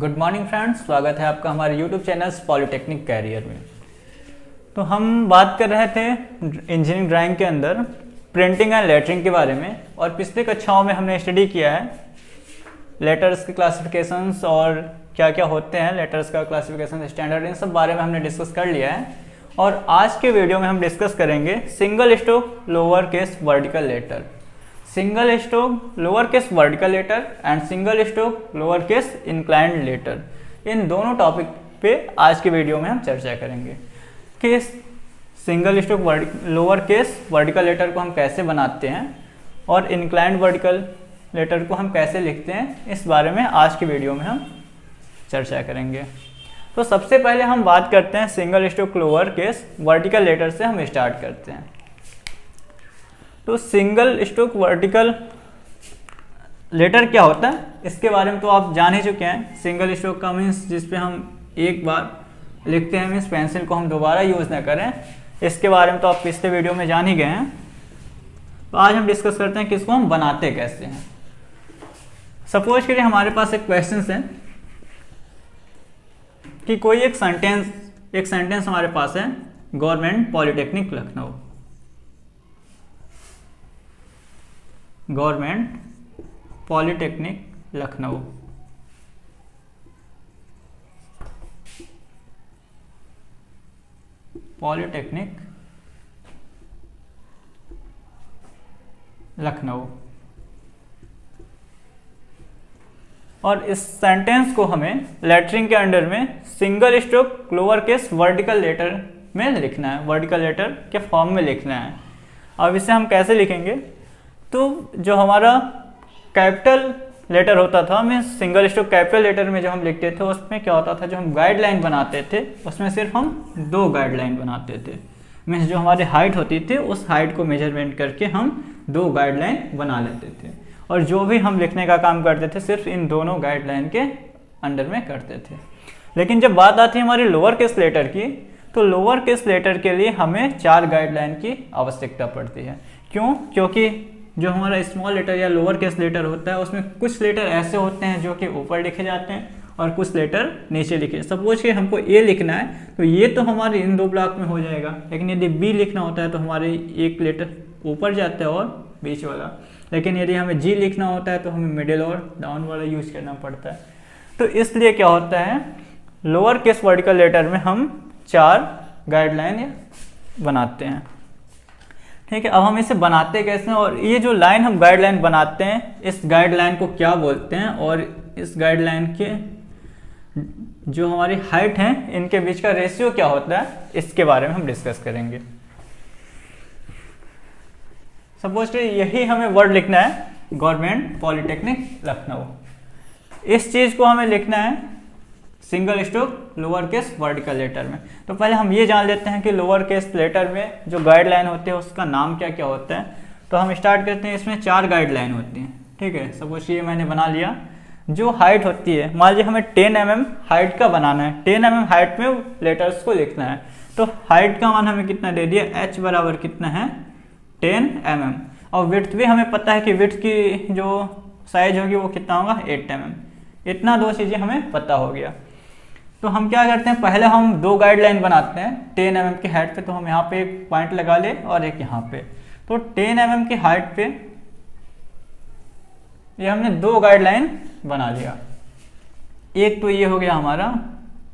Good morning friends, स्वागत है आपका हमारे यूट्यूब चैनल पॉलिटेक्निक कैरियर में। तो हम बात कर रहे थे इंजीनियरिंग ड्राइंग के अंदर प्रिंटिंग एंड लेटरिंग के बारे में, और पिछले कक्षाओं में हमने स्टडी किया है लेटर्स के क्लासिफिकेशंस और क्या क्या होते हैं लेटर्स का क्लासिफिकेशन स्टैंडर्ड, इन सब बारे में हमने डिस्कस कर लिया है। और आज के वीडियो में हम डिस्कस करेंगे single stroke lower case vertical letter, single stroke lower case vertical letter and single stroke lower case inclined letter. इन दोनों टॉपिक पे आज के वीडियो में हम चर्चा करेंगे कि single stroke lower case vertical letter को हम कैसे बनाते हैं और इंक्लाइंड वर्टिकल लेटर को हम कैसे लिखते हैं, इस बारे में आज की वीडियो में हम चर्चा करेंगे। तो सबसे पहले हम बात करते हैं single stroke lower case vertical letter से हम स्टार्ट करते हैं। तो सिंगल स्ट्रोक वर्टिकल लेटर क्या होता है इसके बारे में तो आप जान ही चुके हैं। सिंगल स्ट्रोक का मीन्स जिस पे हम एक बार लिखते हैं, मीन्स पेंसिल को हम दोबारा यूज़ ना करें, इसके बारे में तो आप पिछले वीडियो में जान ही गए हैं। तो आज हम डिस्कस करते हैं कि इसको हम बनाते कैसे हैं। सपोज करिए हमारे पास एक क्वेश्चन है कि कोई एक सेंटेंस हमारे पास है, government polytechnic Lucknow, government polytechnic Lucknow. Polytechnic Lucknow. और इस सेंटेंस को हमें लेटरिंग के अंडर में single stroke lower case vertical letter में लिखना है, वर्टिकल लेटर के फॉर्म में लिखना है। अब इसे हम कैसे लिखेंगे, तो जो हमारा कैपिटल लेटर होता था, मैं सिंगल स्ट्रोक कैपिटल लेटर में जो हम लिखते थे उसमें क्या होता था, जो हम गाइडलाइन बनाते थे उसमें सिर्फ हम 2 गाइडलाइन बनाते थे। मीन्स जो हमारी हाइट होती थी उस हाइट को मेजरमेंट करके हम 2 गाइडलाइन बना लेते थे, और जो भी हम लिखने का काम करते थे सिर्फ इन दोनों गाइडलाइन के अंडर में करते थे। लेकिन जब बात आती है हमारी लोअर केस लेटर की, तो लोअर केस लेटर के लिए हमें 4 गाइडलाइन की आवश्यकता पड़ती है। क्यों? क्योंकि जो हमारा स्मॉल लेटर या लोअर केस लेटर होता है उसमें कुछ लेटर ऐसे होते हैं जो कि ऊपर लिखे जाते हैं और कुछ लेटर नीचे लिखे। सपोज कि हमको ए लिखना है तो ये तो हमारे इन 2 ब्लॉक में हो जाएगा, लेकिन यदि बी लिखना होता है तो हमारे एक लेटर ऊपर जाता है और बीच वाला, लेकिन यदि हमें जी लिखना होता है तो हमें मिडिल और डाउन वाला यूज करना पड़ता है। तो इसलिए क्या होता है, लोअर केस वर्टिकल लेटर में हम 4 गाइडलाइन बनाते हैं। ठीक है, अब हम इसे बनाते कैसे हैं, और ये जो लाइन हम गाइडलाइन बनाते हैं इस गाइडलाइन को क्या बोलते हैं, और इस गाइडलाइन के जो हमारी हाइट है इनके बीच का रेशियो क्या होता है, इसके बारे में हम डिस्कस करेंगे। सपोज कि यही हमें वर्ड लिखना है, गवर्नमेंट पॉलिटेक्निक लखनऊ। इस चीज को हमें लिखना है single stroke lower case vertical letter में। तो पहले हम ये जान लेते हैं कि लोअर केस लेटर में जो गाइडलाइन होते हैं उसका नाम क्या क्या होता है। तो हम स्टार्ट करते हैं, इसमें 4 गाइडलाइन होती हैं। ठीक है, सपोज ये मैंने बना लिया। जो हाइट होती है, मान लीजिए हमें 10 mm हाइट का बनाना है, 10 mm हाइट में लेटर्स को लिखना है। तो हाइट का मान हमें कितना दे दिया, h बराबर कितना है 10 mm, और विड्थ भी हमें पता है कि विड्थ की जो साइज होगी वो कितना होगा 8 mm। इतना 2 चीज़ें हमें पता हो गया। तो हम क्या करते हैं, पहले हम 2 गाइडलाइन बनाते हैं 10 mm की हाइट पे। तो हम यहाँ पे एक पॉइंट लगा ले और एक यहाँ पे। तो 10 mm की हाइट पे ये हमने 2 गाइडलाइन बना लिया। एक तो ये हो गया हमारा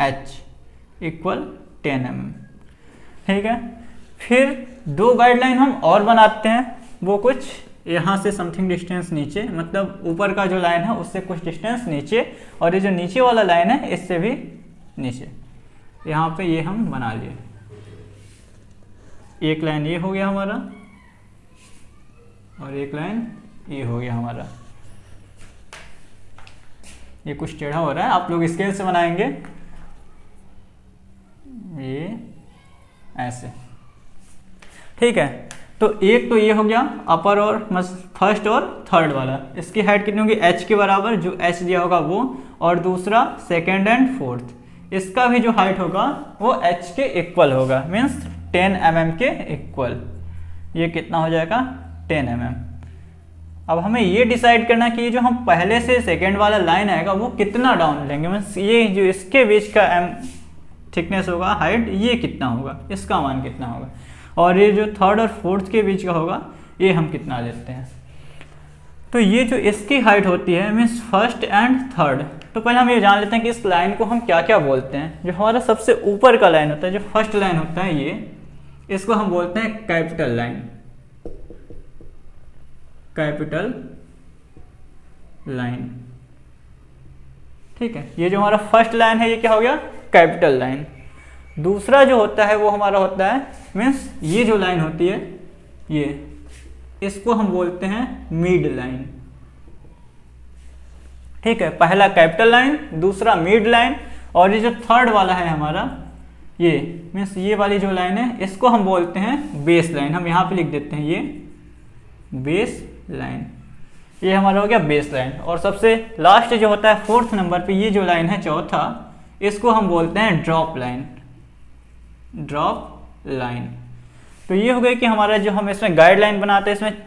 h इक्वल 10 mm। ठीक है, फिर 2 गाइडलाइन हम और बनाते हैं, वो कुछ यहाँ से समथिंग डिस्टेंस नीचे, मतलब ऊपर का जो लाइन है उससे कुछ डिस्टेंस नीचे, और ये जो नीचे वाला लाइन है इससे भी नीचे। यहाँ पे ये हम बना लिए। एक लाइन ये हो गया हमारा और एक लाइन ये हो गया हमारा। ये कुछ टेढ़ा हो रहा है, आप लोग स्केल से बनाएंगे ये ऐसे। ठीक है, तो एक तो ये हो गया अपर और फर्स्ट और थर्ड वाला। इसकी हाइट कितनी होगी, h के बराबर, जो h दिया होगा वो, और दूसरा सेकेंड एंड फोर्थ, इसका भी जो हाइट होगा वो h के इक्वल होगा, मीन्स 10 mm के इक्वल। ये कितना हो जाएगा 10 mm। अब हमें ये डिसाइड करना कि ये जो हम पहले से सेकेंड वाला लाइन आएगा वो कितना डाउन लेंगे, मीन्स ये जो इसके बीच का एम थिकनेस होगा, हाइट, ये कितना होगा, इसका मान कितना होगा, और ये जो थर्ड और फोर्थ के बीच का होगा ये हम कितना लेते हैं। तो ये जो इसकी हाइट होती है मीन्स फर्स्ट एंड थर्ड, तो पहले हम ये जान लेते हैं कि इस लाइन को हम क्या क्या बोलते हैं। जो हमारा सबसे ऊपर का लाइन होता है, जो फर्स्ट लाइन होता है, ये इसको हम बोलते हैं कैपिटल लाइन, कैपिटल लाइन, ठीक है। ये जो हमारा फर्स्ट लाइन है ये क्या हो गया, कैपिटल लाइन। दूसरा जो होता है वो हमारा होता है मीन्स ये जो लाइन होती है ये, इसको हम बोलते हैं मिड लाइन, ठीक है। पहला कैपिटल लाइन, दूसरा मिड लाइन, और ये जो थर्ड वाला है हमारा ये मीन्स ये वाली जो लाइन है इसको हम बोलते हैं बेस लाइन। हम यहाँ पे लिख देते हैं ये बेस लाइन, ये हमारा हो गया बेस लाइन। और सबसे लास्ट जो होता है फोर्थ नंबर पे ये जो लाइन है चौथा, इसको हम बोलते हैं ड्रॉप लाइन, ड्रॉप लाइन। तो ये हो गया कि हमारा जो हम इसमें गाइडलाइन बनाते हैं, इसमें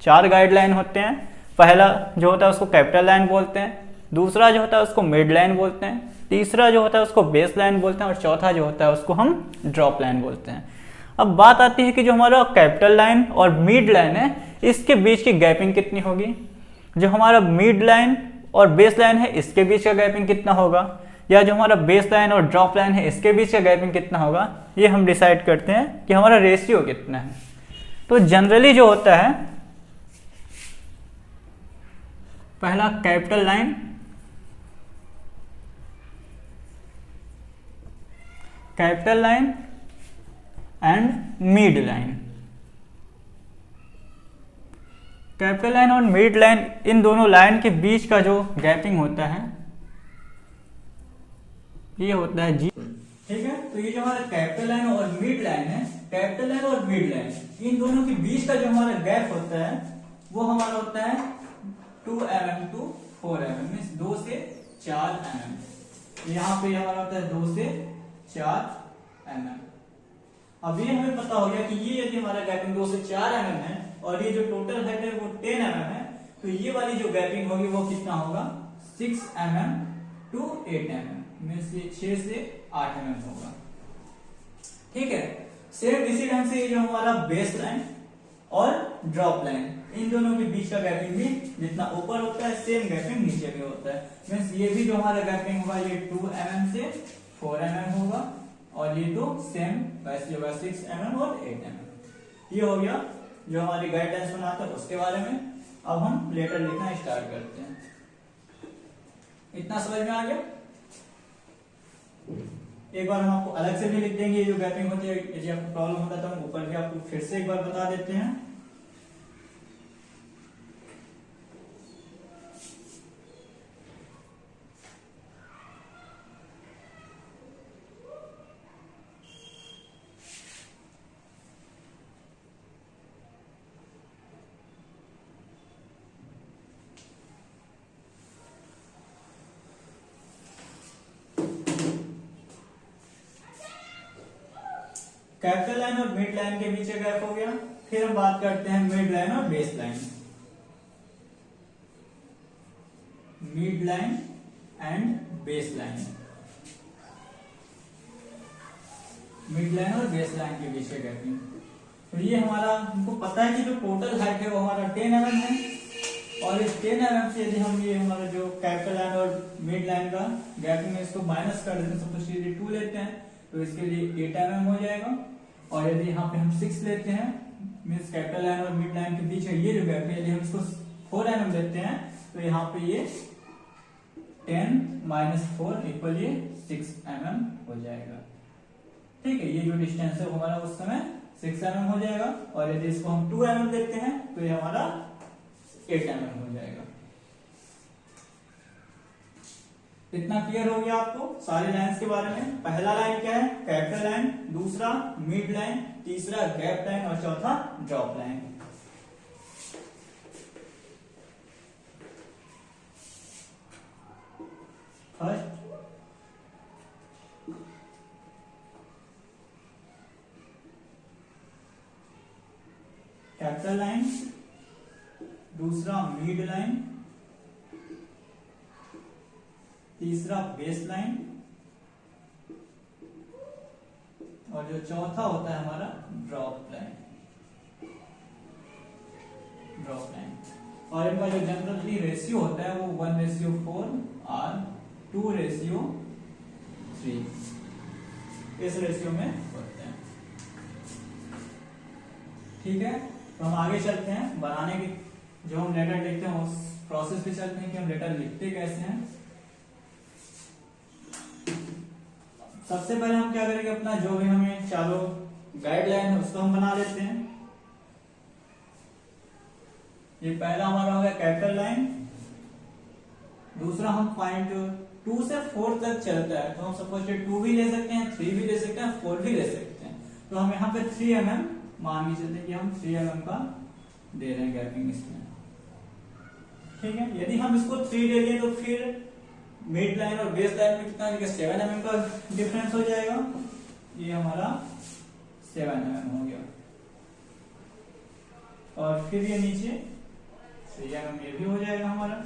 4 गाइडलाइन होते हैं। पहला जो होता है उसको कैपिटल लाइन बोलते हैं, दूसरा जो होता है उसको मिड लाइन बोलते हैं, तीसरा जो होता है उसको बेस लाइन बोलते हैं, और चौथा जो होता है उसको हम ड्रॉप लाइन बोलते हैं। अब बात आती है कि जो हमारा कैपिटल लाइन और मिड लाइन है इसके बीच की गैपिंग कितनी होगी। जो हमारा मिड लाइन और बेस लाइन है इसके बीच का गैपिंग कितना होगा, या जो हमारा बेस लाइन और ड्रॉप लाइन है इसके बीच का गैपिंग कितना होगा, ये हम डिसाइड करते हैं कि हमारा रेशियो कितना है। तो जनरली जो होता है पहला capital line, capital line and mid line, capital line और मिड लाइन, इन दोनों लाइन के बीच का जो गैपिंग होता है ये होता है जी, ठीक है। तो ये जो हमारा कैपिटल लाइन और मिड लाइन है, कैपिटल लाइन और मिड लाइन, इन दोनों के बीच का जो हमारा गैप होता है वो हमारा होता है 2 mm to 4 mm, मीन्स 2 से 4 mm। यहाँ पे हमारा होता है 2 से 4 mm। अब ये हमें पता हो गया कि ये यदि हमारा गैपिंग 2 से 4 mm है और ये जो टोटल हाइट है वो 10 mm है, तो ये वाली जो गैपिंग होगी वो कितना होगा, 6 mm to 8 mm, मीन्स ये 6 से 8 mm होगा, ठीक है। सेम इसी ढंग से ये जो हमारा बेस लाइन और ड्रॉप लाइन, इन दोनों के बीच का गैपिंग भी जितना ऊपर होता है सेम गैपिंग नीचे भी होता है। मीन्स ये भी जो हमारा गैपिंग होगा ये 2 mm से 4 mm होगा, और ये तो सेम वैसे होगा 6 mm और 8 mm। ये हो गया जो हमारी गाइडलाइंस बनाते हैं उसके बारे में। अब हम लेटर लिखना स्टार्ट करते हैं। इतना समझ में आ गया। एक बार हम आपको अलग से भी लिख देंगे, ये जो गैपिंग होती है यदि आपको प्रॉब्लम होता है तो हम ऊपर भी आपको फिर से एक बार बता देते हैं। कैपिटल लाइन और मिड लाइन के बीच गैप हो गया। फिर हम बात करते हैं मिड लाइन और base line, mid line and base line, mid line और बेस लाइन के बीच गैपिंग। तो ये हमारा, हमको पता है कि जो टोटल हाइट है वो हमारा 10 mm है, और इस 10 mm से यदि हम ये हमारा जो कैपिटल लाइन और मिड लाइन का गैपिंग है इसको माइनस कर देते हैं, सपोज यदि 2 लेते हैं तो इसके लिए 8 mm हो जाएगा। और यदि यहाँ पे हम 6 लेते हैं, मीन्स कैपिटल लाइन और मिड लाइन के बीच है ये जो गैप है, यदि हम इसको 4 mm लेते हैं तो यहाँ पे ये 10 - 4 इक्वल ये 6 mm हो जाएगा, ठीक है। ये जो डिस्टेंस है हमारा उस समय 6 mm हो जाएगा, और यदि इसको हम 2 mm लेते हैं तो ये हमारा 8 mm हो जाएगा। इतना क्लियर हो गया आपको सारे लाइंस के बारे में। पहला लाइन क्या है, कैपिटल लाइन, दूसरा मिड लाइन, तीसरा गैप लाइन, और चौथा drop line. First capital line, दूसरा मिड लाइन, तीसरा बेस लाइन, और जो चौथा होता है हमारा ड्रॉप लाइन। और इनका जो जनरली रेशियो होता है वो 1:4 और 2:3 इस रेशियो में होते हैं। ठीक है, तो हम आगे चलते हैं बनाने की, जो हम लेटर लिखते हैं उस प्रोसेस पे चलते हैं कि हम लेटर लिखते कैसे हैं। सबसे पहले हम क्या करेंगे, अपना जो भी हमें चालू गाइडलाइन है उसको हम बना लेते हैं। ये पहला हमारा हो गया कैपिटल लाइन, दूसरा हम पॉइंट 2 से 4 तक चलता है, तो हम सपोज 2 भी ले सकते हैं, 3 भी ले सकते हैं, 4 भी ले सकते हैं। तो हम यहाँ पे 3 mm मान के चलते हैं कि हम 3 mm का दे रहे हैं गैपिंग इसमें। ठीक है, यदि हम इसको 3 ले लिए तो फिर मिड लाइन और बेस लाइन में कितना 7 mm का डिफरेंस हो जाएगा। ये हमारा 7 mm हो गया, और फिर ये नीचे 3 mm ये भी हो जाएगा हमारा।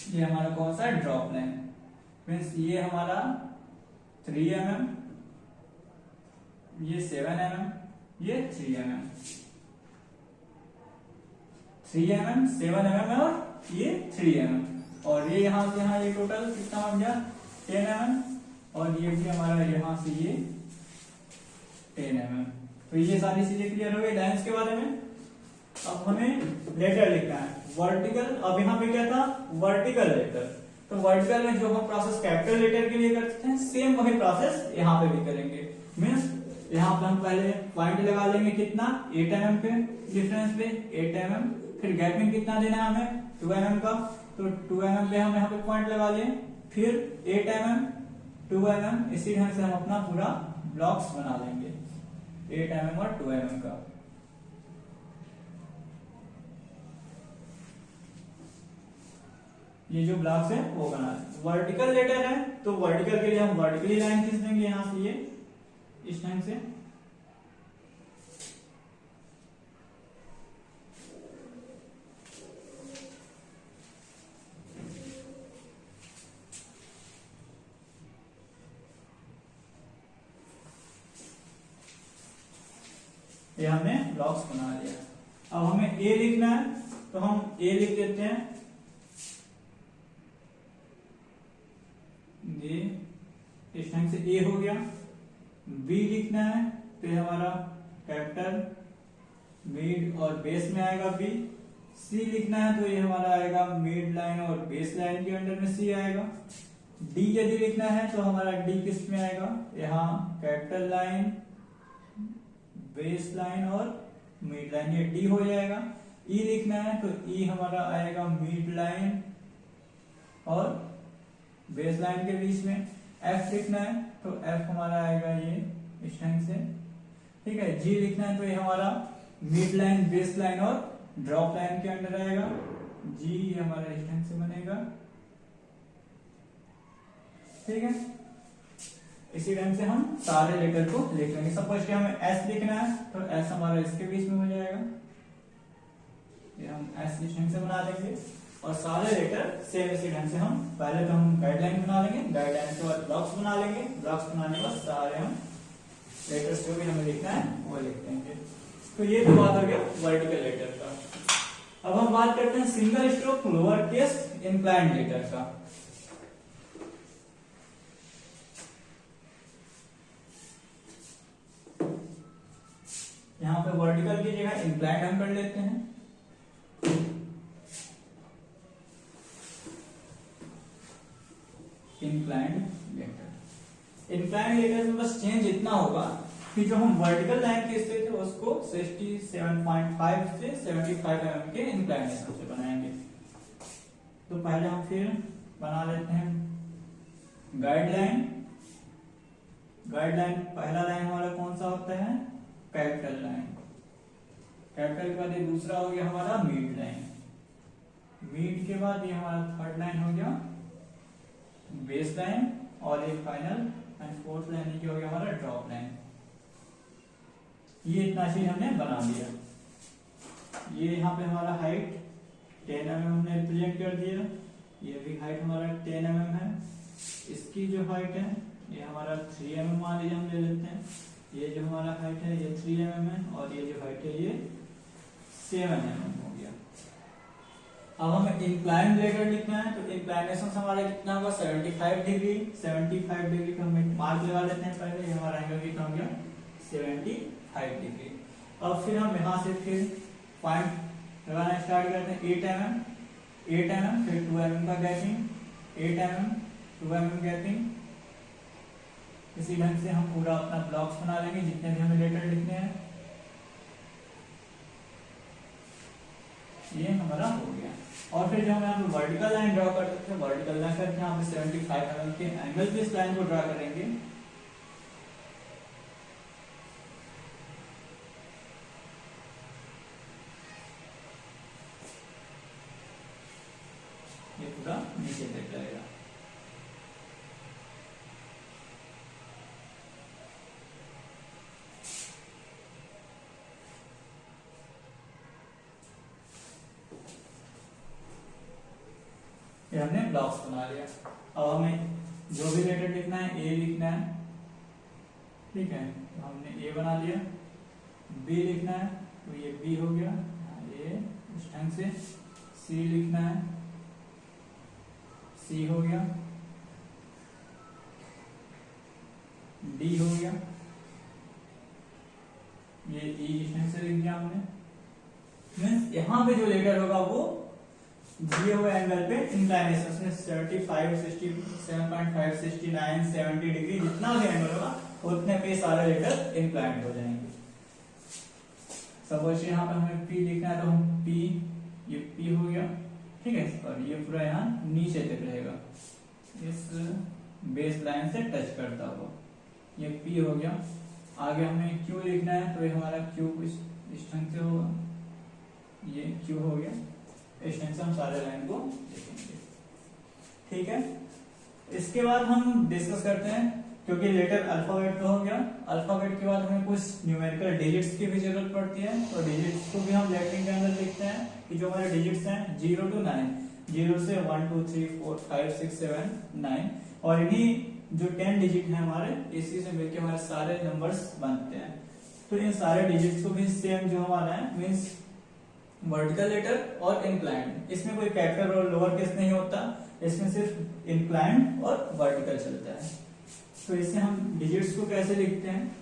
ये हमारा कौन सा ड्रॉप लाइन, मीन्स ये हमारा 3 mm, ये 7 mm, ये 3 mm, 3 mm, 7 mm और ये 3 mm, और ये यहाँ से यहाँ ये टोटल कितना बन गया 10 mm, और ये भी हमारा यहाँ से ये 10 mm। तो ये सारी चीजें क्लियर हो गई लाइन्स के बारे में। अब हमें लेटर लिखना है वर्टिकल। अब यहाँ पे क्या था, वर्टिकल लेटर। तो वर्टिकल में जो हम प्रोसेस कैपिटल लेटर के लिए करते हैं, सेम वही प्रोसेस यहाँ पे भी करेंगे। मीन्स यहाँ पे हम पहले पॉइंट लगा लेंगे कितना 8 mm पे डिफरेंस पे 8 mm, फिर गैपिंग कितना देना है हमें 2 mm का, तो 2 mm पे हम यहाँ पे पॉइंट लगा लिए, फिर 8 mm 2 mm, इसी ढंग से हम अपना पूरा ब्लॉक्स बना लेंगे 8 mm और 2 mm का। ये जो ब्लॉक्स है वो बना लें। वर्टिकल लेटर है तो वर्टिकल के लिए हम वर्टिकली लाइन खींच देंगे यहां से, ये इस ढंग से। ये हमने ब्लॉक्स बना लिया। अब हमें ए लिखना है तो हम ए लिख देते हैं, ये इस ढंग से ए हो गया। बी लिखना है तो ये हमारा कैपिटल मिड और बेस में आएगा बी। सी लिखना है तो ये हमारा आएगा मिड लाइन और बेस लाइन के अंडर में सी आएगा। डी यदि लिखना है तो हमारा डी किस में आएगा, यहाँ कैपिटल लाइन बेस लाइन और मिड लाइन, ये डी हो जाएगा। ई लिखना है तो ई हमारा आएगा मिड लाइन और बेस लाइन के बीच में। एफ लिखना है तो एफ हमारा आएगा ये इस ढंग से। ठीक है, जी लिखना है तो ये हमारा मिड लाइन बेस लाइन और ड्रॉप लाइन के अंडर आएगा, जी ये हमारा इस ढंग से बनेगा। ठीक है, इसी ढंग से हम सारे लेटर को लिख लेंगे। सपोज कि हमें एस लिखना है तो एस हमारा इसके बीच में हो जाएगा, ये हम एस इस ढंग से बना देंगे। और सारे लेटर सेम इसी ढंग से हम पहले तो हम गाइडलाइन बना लेंगे, गाइडलाइन के बाद ब्लॉक्स बना लेंगे, ब्लॉक्स बनाने के बाद सारे हम लेटर्स जो भी हमें लिखना है वो लिख देंगे। तो ये तो बात हो गया वर्टिकल लेटर का। अब हम बात करते हैं single stroke lower case inclined letter का। यहाँ पे वर्टिकल की जगह इंक्लाइंड हम कर लेते हैं। इंक्लाइंड लेटर में बस चेंज इतना होगा कि जो हम वर्टिकल लाइन खींचते थे उसको 67.5 से 75 mm के इंक्लाइनेशन से बनाएंगे। तो पहले हम फिर बना लेते हैं गाइडलाइन। गाइडलाइन पहला लाइन हमारा कौन सा होता है, कैपिटल लाइन। कैपिटल के बाद ये दूसरा हो गया हमारा मिड लाइन। मिड के बाद ये हमारा थर्ड लाइन हो गया बेस लाइन, और एक फाइनल एंड फोर्थ लाइन ये हो गया हमारा ड्रॉप लाइन। ये इतना चीज हमने बना दिया। ये यहाँ पे हमारा हाइट 10 mm हमने रिप्रेजेंट कर दिया। ये भी हाइट हमारा 10 mm है। इसकी जो हाइट है ये हमारा 3 mm मान लीजिए हम ले लेते हैं। ये जो हमारा हाइट है ये 3 mm है और ये जो हाइट है ये 7 mm हो गया। अब हमें इंक्लाइन लेटर लिखना है तो इंक्लाइनेशन हमारा कितना होगा 75 डिग्री। 75 डिग्री का हम मार्क लगा लेते हैं पहले। ये हमारा एंगल कितना हो गया 75 डिग्री। अब फिर हम यहाँ से फिर पॉइंट लगाना स्टार्ट करते हैं 8 mm फिर 2 mm का गैपिंग 8 mm 2 mm गैपिंग। इसी ढंग से हम पूरा अपना ब्लॉक्स बना लेंगे जितने भी हमें लेटर लिखने हैं। ये हमारा हो गया। और फिर जो हम यहाँ पे वर्टिकल लाइन ड्रॉ कर सकते हैं, वर्टिकल लाइन करके यहाँ पे 75 mm के एंगल पे इस लाइन को ड्रॉ करेंगे। ये पूरा नीचे तक जाएगा। ये हमने ब्लॉक्स बना लिया। अब हमें जो भी लेटर लिखना है ए लिखना है, ठीक है। तो हमने ए बना लिया। बी लिखना है तो ये बी हो गया, ये इस ढंग से। सी लिखना है, सी हो गया। डी हो गया, ये ई इस ढंग से लिख दिया हमने। मीन्स यहाँ पे जो लेटर होगा वो दिए हुए एंगल पे इंक्लाइनेशन में 35, 67.5, 69, 70 डिग्री जितना भी एंगल होगा उतने पे सारे लेटर इंक्लाइंड हो जाएंगे। सपोज यहाँ पे हमें पी लिखना है तो हम पी, ये पी हो गया, ठीक है। और ये पूरा यहाँ नीचे तक रहेगा, इस बेस लाइन से टच करता हुआ। ये पी हो गया। आगे हमें क्यू लिखना है तो ये हमारा क्यू इस ढंग से होगा, ये क्यू हो गया। इस ढंग से हम सारे लाइन को लिखेंगे, ठीक है। इसके बाद हम डिस्कस करते हैं, क्योंकि लेटर अल्फाबेट तो हो गया। अल्फाबेट के बाद हमें कुछ न्यूमेरिकल डिजिट्स की भी जरूरत पड़ती है। तो डिजिट्स को भी हम लेटरिन के अंदर लिखते हैं कि जो हमारे डिजिट्स हैं 0 to 9, 0 से 1 2 3 4 5 6 7 9, और इन्हीं जो 10 डिजिट है हमारे, इसी से मिलकर हमारे सारे नंबर्स बनते हैं। तो इन सारे डिजिट्स को भी सेम जो हमारा है मीन्स वर्टिकल लेटर और इंक्लाइंड, इसमें कोई कैपिटल और लोअर केस नहीं होता, इसमें सिर्फ इंक्लाइंड और वर्टिकल चलता है। तो इससे हम डिजिट्स को कैसे लिखते हैं,